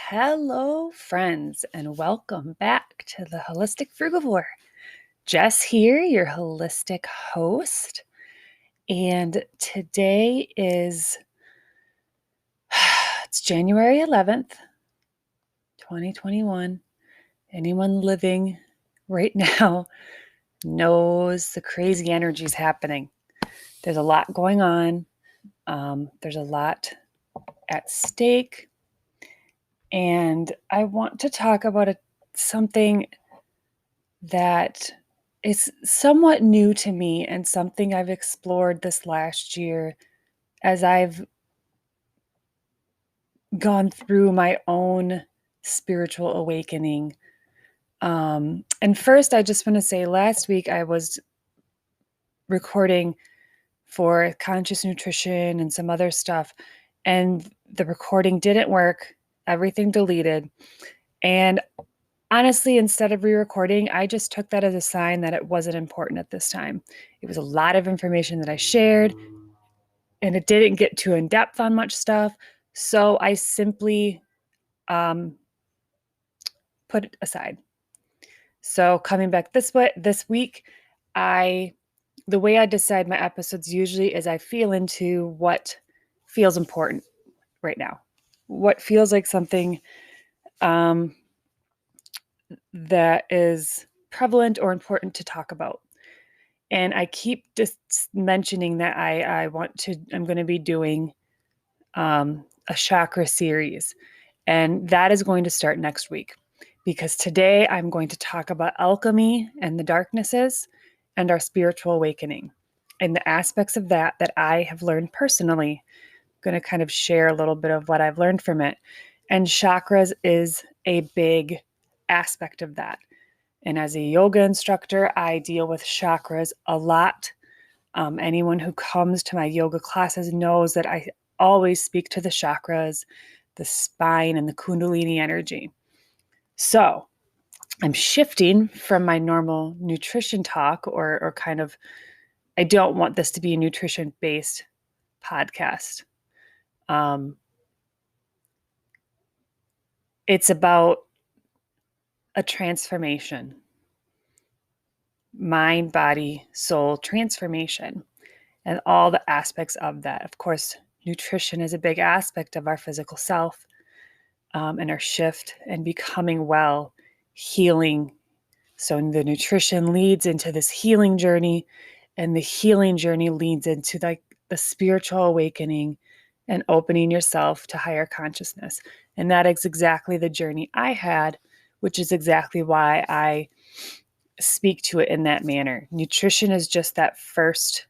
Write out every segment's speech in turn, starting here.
Hello, friends, and welcome back to the Holistic Frugivore. Jess here, your holistic host, and today is it's January 11th, 2021. Anyone living right now knows the crazy energies happening. There's a lot going on. There's a lot at stake. And I want to talk about something that is somewhat new to me and something I've explored this last year as I've gone through my own spiritual awakening. And first, I just want to say last week I was recording for conscious nutrition and some other stuff, and the recording didn't work. Everything deleted. And honestly, instead of re-recording, I just took that as a sign that it wasn't important at this time. It was a lot of information that I shared, and it didn't get too in-depth on much stuff. So I simply put it aside. So coming back this week, the way I decide my episodes usually is I feel into what feels important right now, what feels like something that is prevalent or important to talk about. And I keep just mentioning that I'm going to be doing a chakra series. And that is going to start next week, because today I'm going to talk about alchemy and the darknesses and our spiritual awakening and the aspects of that I have learned personally. I'm going to kind of share a little bit of what I've learned from it. And chakras is a big aspect of that. And as a yoga instructor, I deal with chakras a lot. Anyone who comes to my yoga classes knows that I always speak to the chakras, the spine, and the Kundalini energy. So I'm shifting from my normal nutrition talk or kind of, I don't want this to be a nutrition-based podcast. It's about a transformation. Mind, body, soul transformation, and all the aspects of that. Of course, nutrition is a big aspect of our physical self, and our shift and becoming well, healing. So the nutrition leads into this healing journey, and the healing journey leads into the spiritual awakening and opening yourself to higher consciousness. And that is exactly the journey I had, which is exactly why I speak to it in that manner. Nutrition is just that first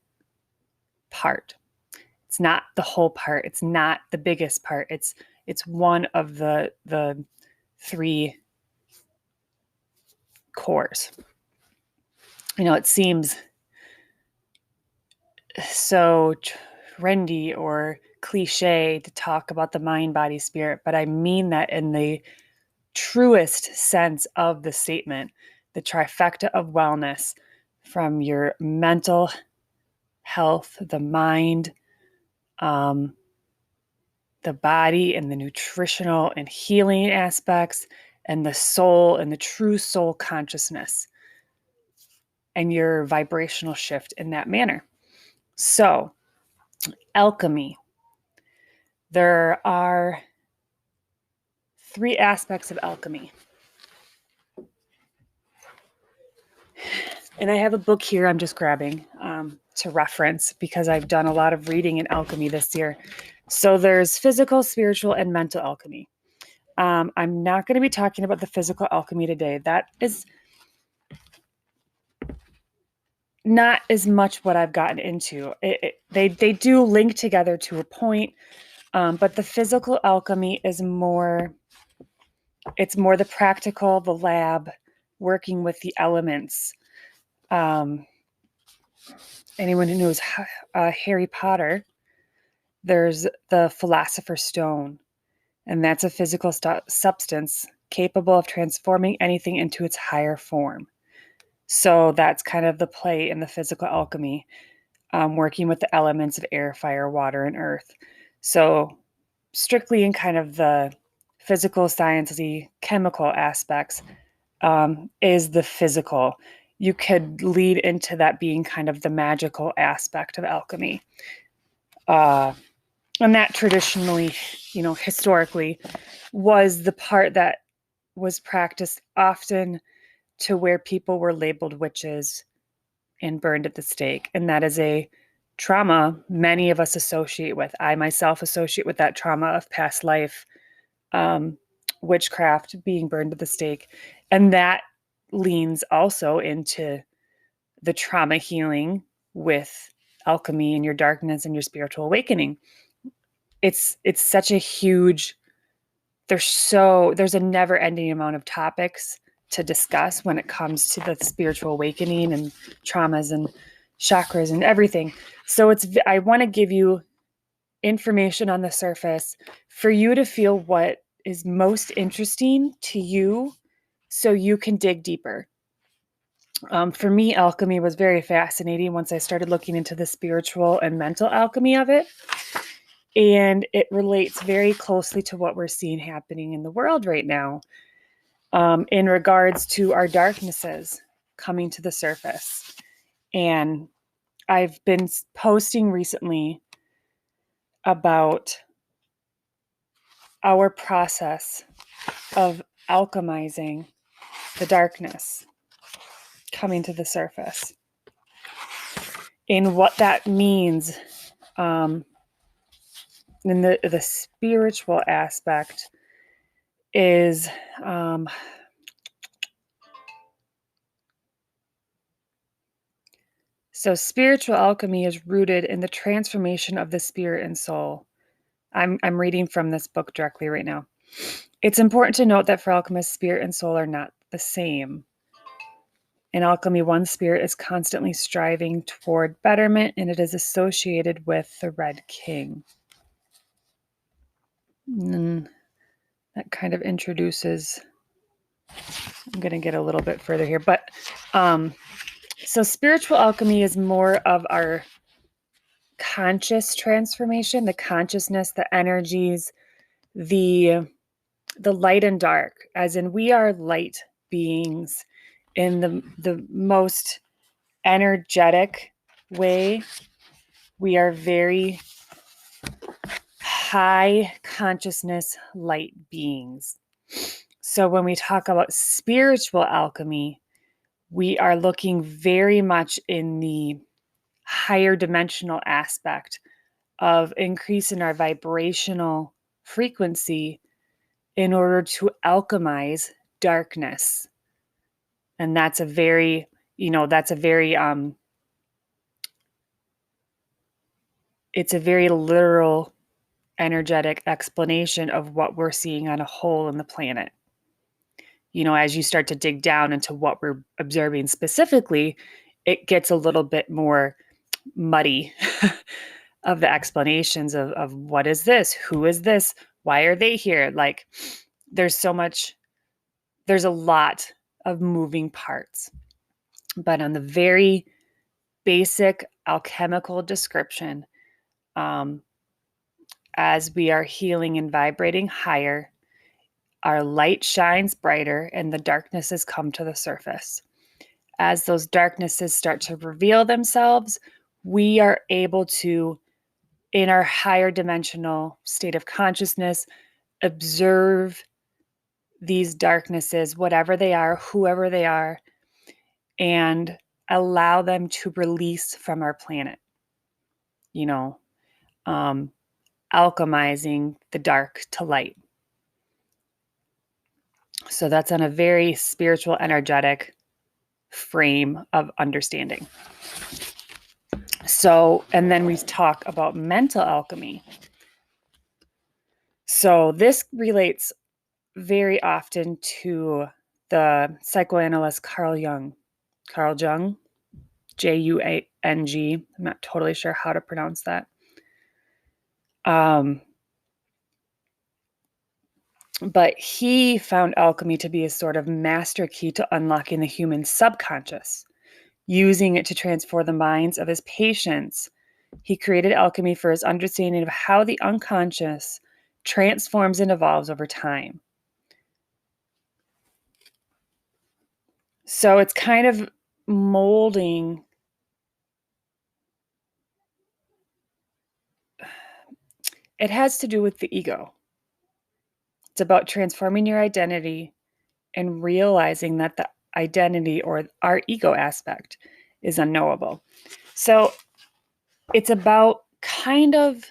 part. It's not the whole part. It's not the biggest part. It's one of the three cores. It seems so trendy or cliche to talk about the mind, body, spirit, but I mean that in the truest sense of the statement, the trifecta of wellness, from your mental health, the mind, the body, and the nutritional and healing aspects, and the soul and the true soul consciousness, and your vibrational shift in that manner. So, alchemy. There are three aspects of alchemy. And I have a book here I'm just grabbing to reference, because I've done a lot of reading in alchemy this year. So there's physical, spiritual, and mental alchemy. I'm not going to be talking about the physical alchemy today. That is not as much what I've gotten into. They do link together to a point, but the physical alchemy is more the practical, the lab, working with the elements. Anyone who knows Harry Potter, there's the Philosopher's Stone, and that's a physical substance capable of transforming anything into its higher form. So that's kind of the play in the physical alchemy, working with the elements of air, fire, water, and earth. So strictly in kind of the physical, sciencey, chemical aspects, is the physical. You could lead into that being kind of the magical aspect of alchemy. And that traditionally, historically, was the part that was practiced often to where people were labeled witches and burned at the stake. And that is a trauma many of us associate with. I myself associate with that trauma of past life, witchcraft, being burned at the stake. And that leans also into the trauma healing with alchemy and your darkness and your spiritual awakening. It's such a huge, there's a never ending amount of topics to discuss when it comes to the spiritual awakening and traumas and chakras and everything. So I want to give you information on the surface for you to feel what is most interesting to you so you can dig deeper. For me, alchemy was very fascinating once I started looking into the spiritual and mental alchemy of it. And it relates very closely to what we're seeing happening in the world right now, in regards to our darknesses coming to the surface. And I've been posting recently about our process of alchemizing the darkness coming to the surface and what that means, in the spiritual aspect is, so spiritual alchemy is rooted in the transformation of the spirit and soul. I'm reading from this book directly right now. It's important to note that for alchemists, spirit and soul are not the same. In alchemy, one spirit is constantly striving toward betterment, and it is associated with the Red King. And that kind of introduces, I'm going to get a little bit further here, but so spiritual alchemy is more of our conscious transformation, the consciousness, the energies, the light and dark, as in we are light beings in the most energetic way. We are very high consciousness light beings. So when we talk about spiritual alchemy, we are looking very much in the higher dimensional aspect of increasing our vibrational frequency in order to alchemize darkness. And that's a very, it's a very literal, energetic explanation of what we're seeing on a whole in the planet. As you start to dig down into what we're observing specifically, it gets a little bit more muddy of the explanations of what is this? Who is this? Why are they here? Like, there's a lot of moving parts. But on the very basic alchemical description, as we are healing and vibrating higher, our light shines brighter and the darknesses come to the surface. As those darknesses start to reveal themselves, we are able to, in our higher dimensional state of consciousness, observe these darknesses, whatever they are, whoever they are, and allow them to release from our planet. Alchemizing the dark to light. So that's on a very spiritual, energetic frame of understanding. So, and then we talk about mental alchemy. So this relates very often to the psychoanalyst Carl Jung, Jung. I'm not totally sure how to pronounce that. But he found alchemy to be a sort of master key to unlocking the human subconscious, using it to transform the minds of his patients. He created alchemy for his understanding of how the unconscious transforms and evolves over time. So it's kind of molding. It has to do with the ego. It's about transforming your identity and realizing that the identity or our ego aspect is unknowable. So it's about kind of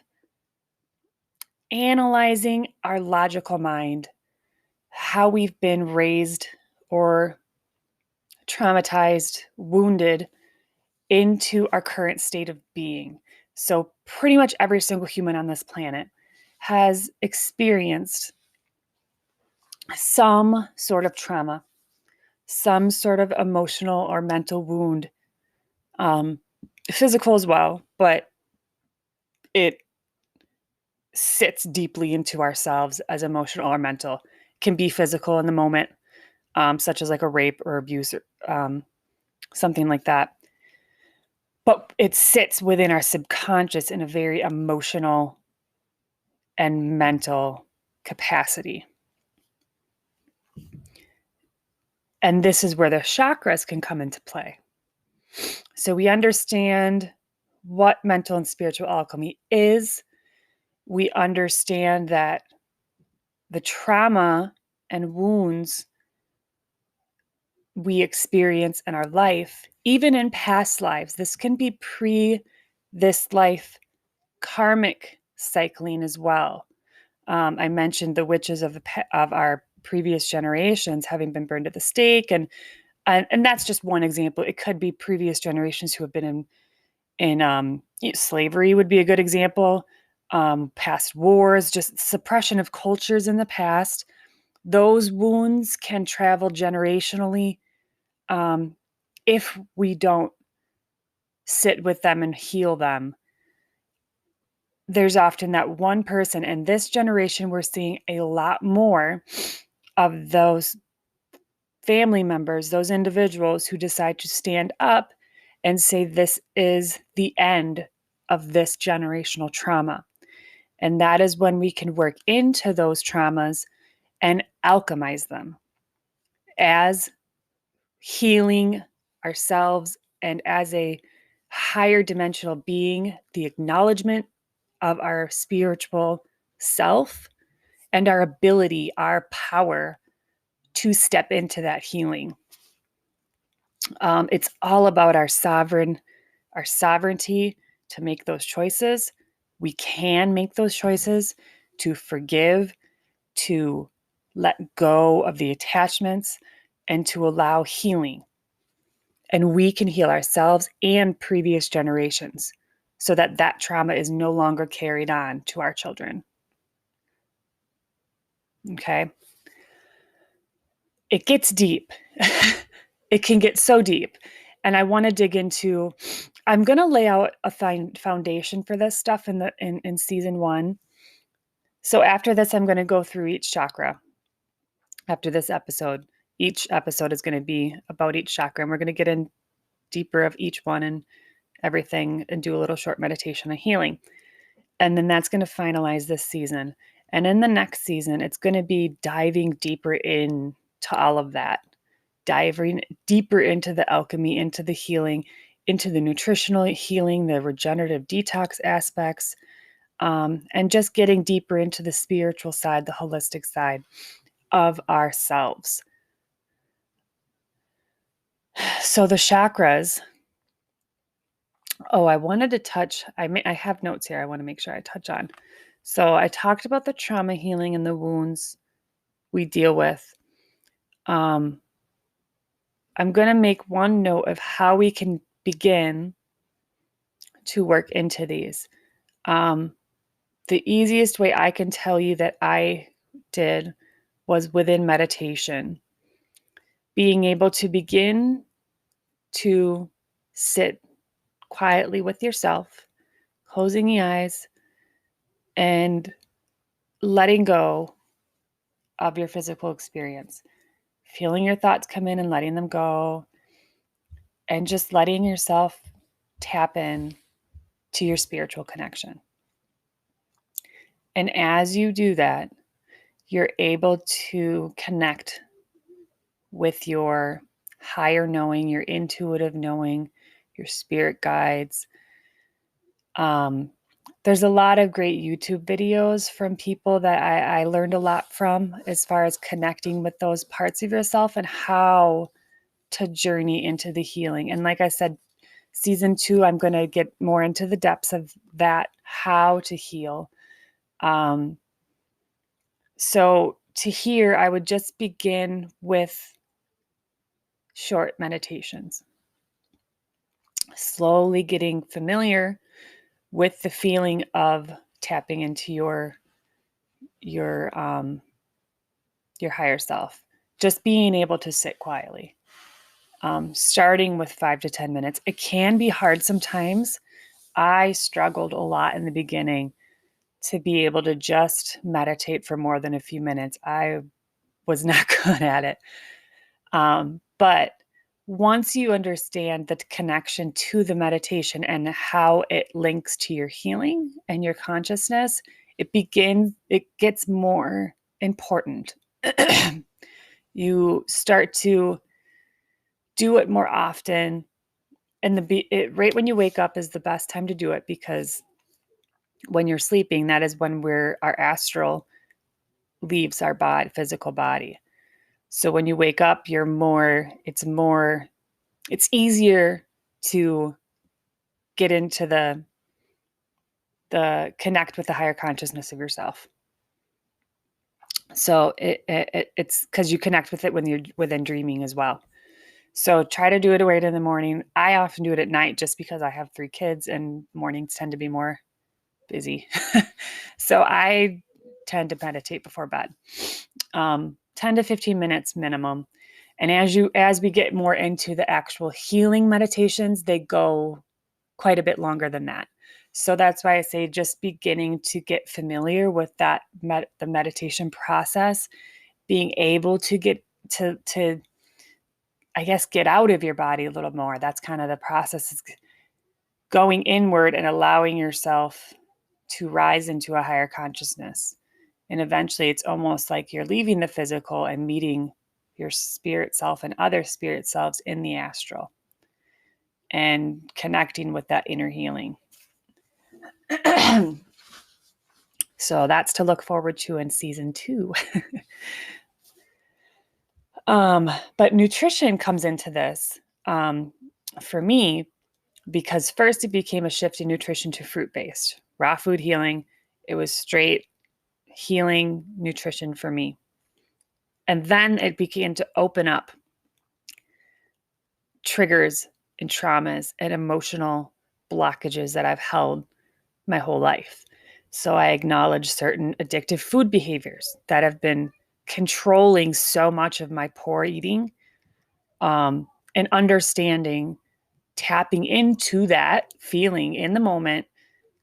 analyzing our logical mind, how we've been raised or traumatized, wounded into our current state of being. So pretty much every single human on this planet has experienced some sort of trauma, some sort of emotional or mental wound, physical as well, but it sits deeply into ourselves as emotional or mental. It can be physical in the moment, such as like a rape or abuse, or something like that. But it sits within our subconscious in a very emotional and mental capacity. And this is where the chakras can come into play. So we understand what mental and spiritual alchemy is. We understand that the trauma and wounds we experience in our life, even in past lives, this can be pre this life karmic cycling as well. I mentioned the witches of our previous generations having been burned at the stake, and that's just one example. It could be previous generations who have been in slavery would be a good example. Past wars, just suppression of cultures in the past. Those wounds can travel generationally if we don't sit with them and heal them. There's often that one person, and this generation, we're seeing a lot more of those family members, those individuals who decide to stand up and say, this is the end of this generational trauma. And that is when we can work into those traumas and alchemize them as healing ourselves and as a higher dimensional being, the acknowledgement of our spiritual self and our ability, our power to step into that healing. It's all about our sovereignty to make those choices. We can make those choices to forgive, to let go of the attachments, and to allow healing. And we can heal ourselves and previous generations so that that trauma is no longer carried on to our children. Okay? It gets deep. It can get so deep. And I want to dig into, I'm going to lay out a foundation for this stuff in season 1. So after this, I'm going to go through each chakra. After this episode, each episode is going to be about each chakra, and we're going to get in deeper of each one and everything and do a little short meditation on healing. And then that's going to finalize this season. And in the next season, it's going to be diving deeper into all of that, diving deeper into the alchemy, into the healing, into the nutritional healing, the regenerative detox aspects, and just getting deeper into the spiritual side, the holistic side of ourselves. So the chakras. Oh, I wanted to touch, I have notes here I want to make sure I touch on. So I talked about the trauma healing and the wounds we deal with. I'm going to make one note of how we can begin to work into these. The easiest way I can tell you that I did was within meditation. Being able to begin to sit quietly with yourself, closing the eyes, and letting go of your physical experience, feeling your thoughts come in and letting them go, and just letting yourself tap in to your spiritual connection. And as you do that, you're able to connect with your higher knowing, your intuitive knowing, your spirit guides. There's a lot of great YouTube videos from people that I learned a lot from as far as connecting with those parts of yourself and how to journey into the healing. And like I said, season 2, I'm going to get more into the depths of that, how to heal. So to hear, I would just begin with short meditations, slowly getting familiar with the feeling of tapping into your higher self, just being able to sit quietly, starting with 5 to 10 minutes. It can be hard sometimes. I struggled a lot in the beginning to be able to just meditate for more than a few minutes. I was not good at it. But once you understand the connection to the meditation and how it links to your healing and your consciousness, it gets more important. You start to do it more often. And right when you wake up is the best time to do it, because when you're sleeping, that is when our astral leaves our physical body. So when you wake up, it's easier to get into the connect with the higher consciousness of yourself. So it's because you connect with it when you're within dreaming as well. So try to do it right in the morning. I often do it at night just because I have 3 kids and mornings tend to be more busy. So I tend to meditate before bed, 10 to 15 minutes minimum. And as we get more into the actual healing meditations, they go quite a bit longer than that. So that's why I say just beginning to get familiar with that the meditation process, being able to get to I guess get out of your body a little more. That's kind of the process, is going inward and allowing yourself to rise into a higher consciousness. And eventually it's almost like you're leaving the physical and meeting your spirit self and other spirit selves in the astral and connecting with that inner healing. So that's to look forward to in season 2. But nutrition comes into this for me, because first it became a shift in nutrition to fruit-based, raw food healing. It was straight healing nutrition for me. And then it began to open up triggers and traumas and emotional blockages that I've held my whole life. So I acknowledge certain addictive food behaviors that have been controlling so much of my poor eating, and understanding, tapping into that feeling in the moment,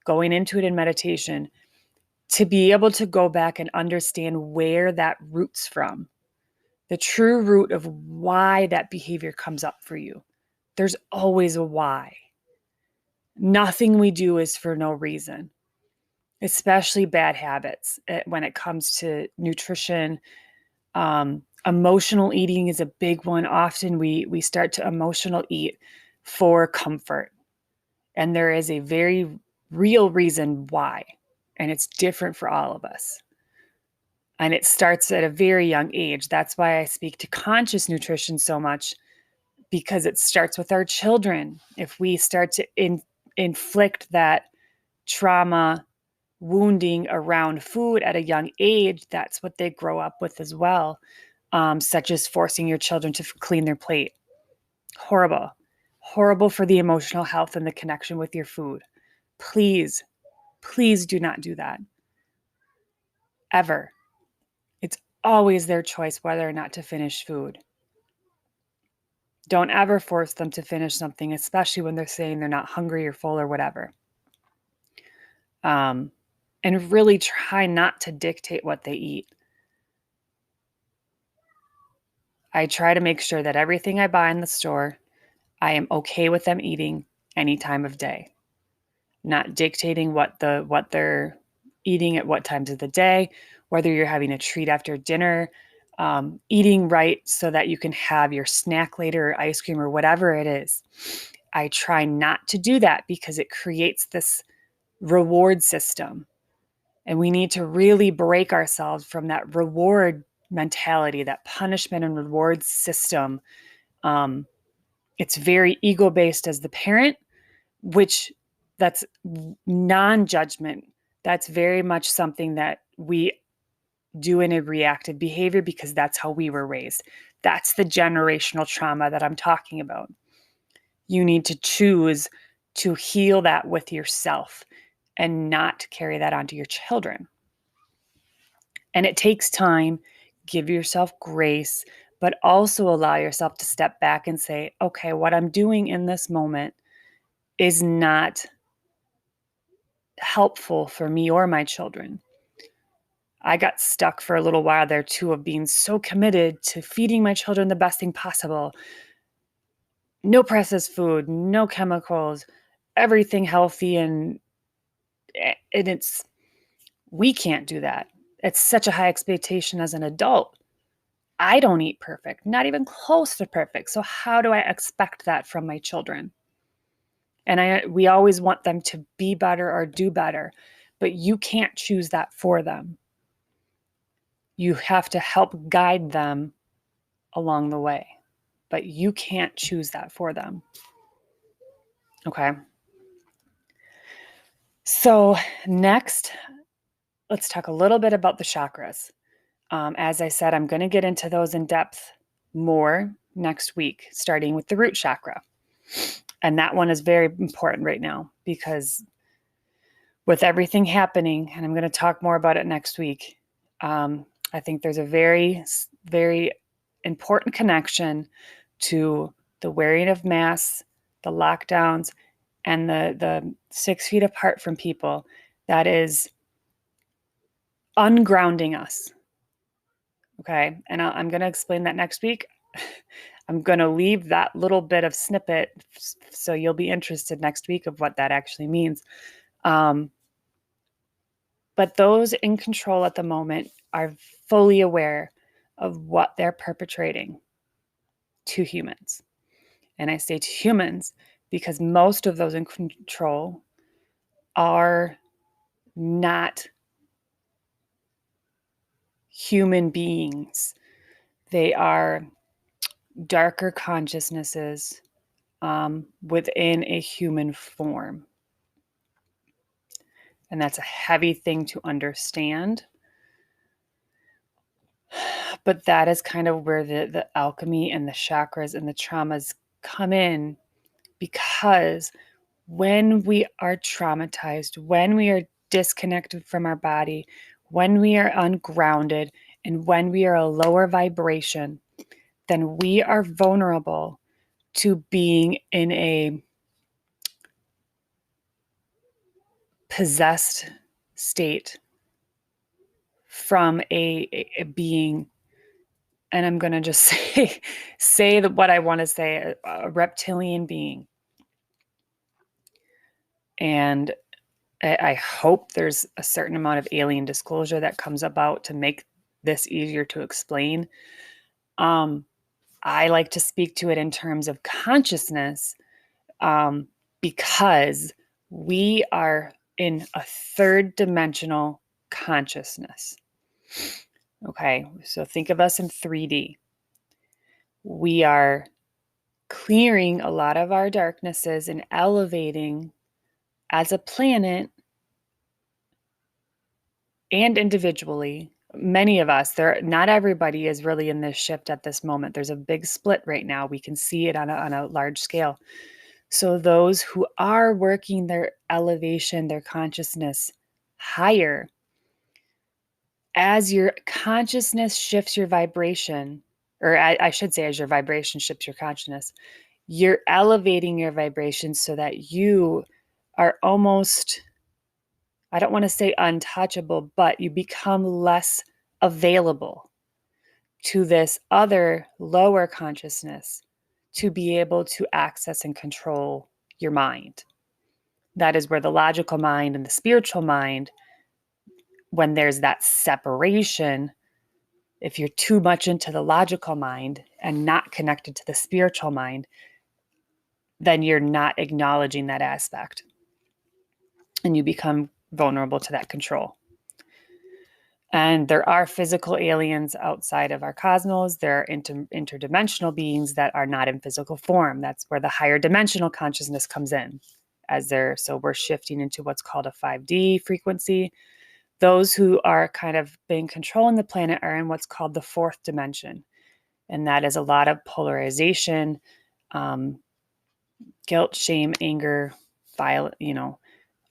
going into it in meditation, to be able to go back and understand where that roots from, the true root of why that behavior comes up for you. There's always a why. Nothing we do is for no reason, especially bad habits when it comes to nutrition. Emotional eating is a big one. Often we start to emotional eat for comfort. And there is a very real reason why. And it's different for all of us. And it starts at a very young age. That's why I speak to conscious nutrition so much, because it starts with our children. If we start to inflict that trauma, wounding around food at a young age, that's what they grow up with as well, such as forcing your children to clean their plate. Horrible for the emotional health and the connection with your food. Please, please do not do that. Ever. It's always their choice whether or not to finish food. Don't ever force them to finish something, especially when they're saying they're not hungry or full or whatever. And really try not to dictate what they eat. I try to make sure that everything I buy in the store, I am okay with them eating any time of day. Not dictating what their eating at what times of the day, whether you're having a treat after dinner, eating right so that you can have your snack later or ice cream or whatever it is. I try not to do that because it creates this reward system. And we need to really break ourselves from that reward mentality, that punishment and reward system. It's very ego-based as the parent, which that's non-judgment. That's very much something that we do in a reactive behavior because that's how we were raised. That's the generational trauma that I'm talking about. You need to choose to heal that with yourself and not carry that onto your children. And it takes time. Give yourself grace, but also allow yourself to step back and say, okay, what I'm doing in this moment is not helpful for me or my children. I got stuck for a little while there too of being so committed to feeding my children the best thing possible. No processed food, no chemicals, everything healthy, and we can't do that. It's such a high expectation as an adult. I don't eat perfect, not even close to perfect. So how do I expect that from my children? And we always want them to be better or do better, but you can't choose that for them. You have to help guide them along the way, but you can't choose that for them. Okay. So next, let's talk a little bit about the chakras. As I said, I'm going to get into those in depth more next week, starting with the root chakra. And that one is very important right now because with everything happening, and I'm going to talk more about it next week, I think there's a very, very important connection to the wearing of masks, the lockdowns, and the 6 feet apart from people that is ungrounding us. Okay. And I'm going to explain that next week. I'm going to leave that little bit of snippet so you'll be interested next week of what that actually means. But those in control at the moment are fully aware of what they're perpetrating to humans. And I say to humans because most of those in control are not human beings. They are darker consciousnesses within a human form. And that's a heavy thing to understand. But that is kind of where the alchemy and the chakras and the traumas come in, because when we are traumatized, when we are disconnected from our body, when we are ungrounded, and when we are a lower vibration, then we are vulnerable to being in a possessed state from a being, and I'm going to just say what I want to say, a reptilian being. And I hope there's a certain amount of alien disclosure that comes about to make this easier to explain. I like to speak to it in terms of consciousness, because we are in a third dimensional consciousness. Okay, so think of us in 3D. We are clearing a lot of our darknesses and elevating as a planet and individually. Many of us, not everybody is really in this shift at this moment. There's a big split right now. We can see it on a large scale. So those who are working their elevation, their consciousness higher, as your consciousness shifts your vibration, or I should say as your vibration shifts your consciousness, you're elevating your vibration so that you are almost, I don't want to say untouchable, but you become less available to this other lower consciousness to be able to access and control your mind. That is where the logical mind and the spiritual mind when there's that separation, if you're too much into the logical mind and not connected to the spiritual mind, then you're not acknowledging that aspect. And you become vulnerable to that control. And there are physical aliens outside of our cosmos. There are interdimensional beings that are not in physical form. That's where the higher dimensional consciousness comes in. So we're shifting into what's called a 5D frequency. Those who are kind of been controlling the planet are in what's called the fourth dimension. And that is a lot of polarization, guilt, shame, anger, violence,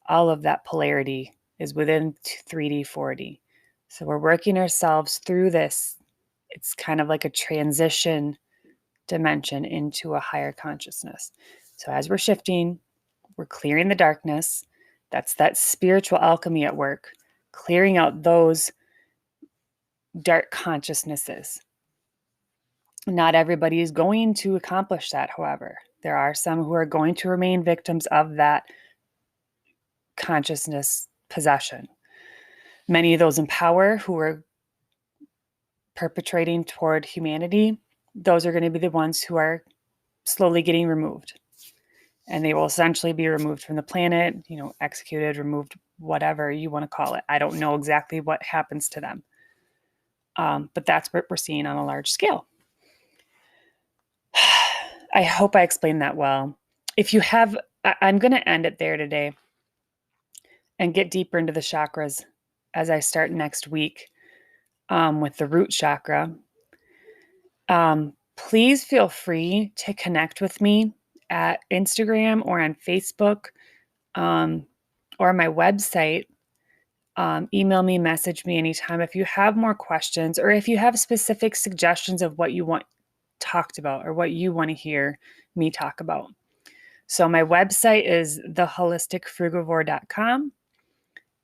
all of that polarity is within 3D, 4D. So we're working ourselves through this. It's kind of like a transition dimension into a higher consciousness. So as we're shifting, we're clearing the darkness. That's that spiritual alchemy at work, clearing out those dark consciousnesses. Not everybody is going to accomplish that, however. There are some who are going to remain victims of that consciousness possession. Many of those in power who are perpetrating toward humanity, those are going to be the ones who are slowly getting removed. And they will essentially be removed from the planet, executed, removed, whatever you want to call it. I don't know exactly what happens to them. But that's what we're seeing on a large scale. I hope I explained that well. I'm going to end it there today and get deeper into the chakras as I start next week with the root chakra. Please feel free to connect with me at Instagram or on Facebook or my website. Email me, message me anytime if you have more questions or if you have specific suggestions of what you want talked about or what you want to hear me talk about. So my website is theholisticfrugivore.com,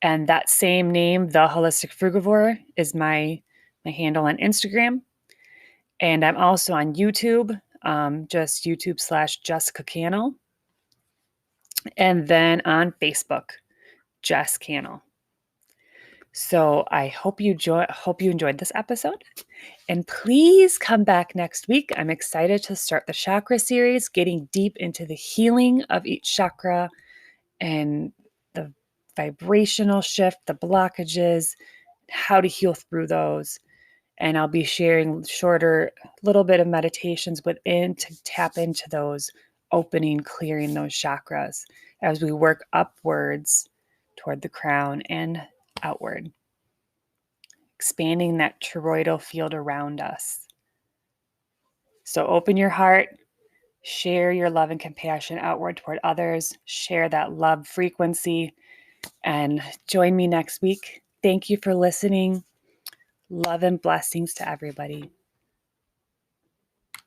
and that same name, The Holistic Frugivore, is my handle on Instagram. And I'm also on YouTube, just YouTube/Jessica Cannell. And then on Facebook, Jess Cannell. So I hope you enjoyed this episode. And please come back next week. I'm excited to start the chakra series, getting deep into the healing of each chakra and the vibrational shift, the blockages, how to heal through those. And I'll be sharing shorter little bit of meditations within to tap into those, opening, clearing those chakras as we work upwards toward the crown and outward, expanding that toroidal field around us. So open your heart, share your love and compassion outward toward others, share that love frequency, and join me next week. Thank you for listening. Love and blessings to everybody.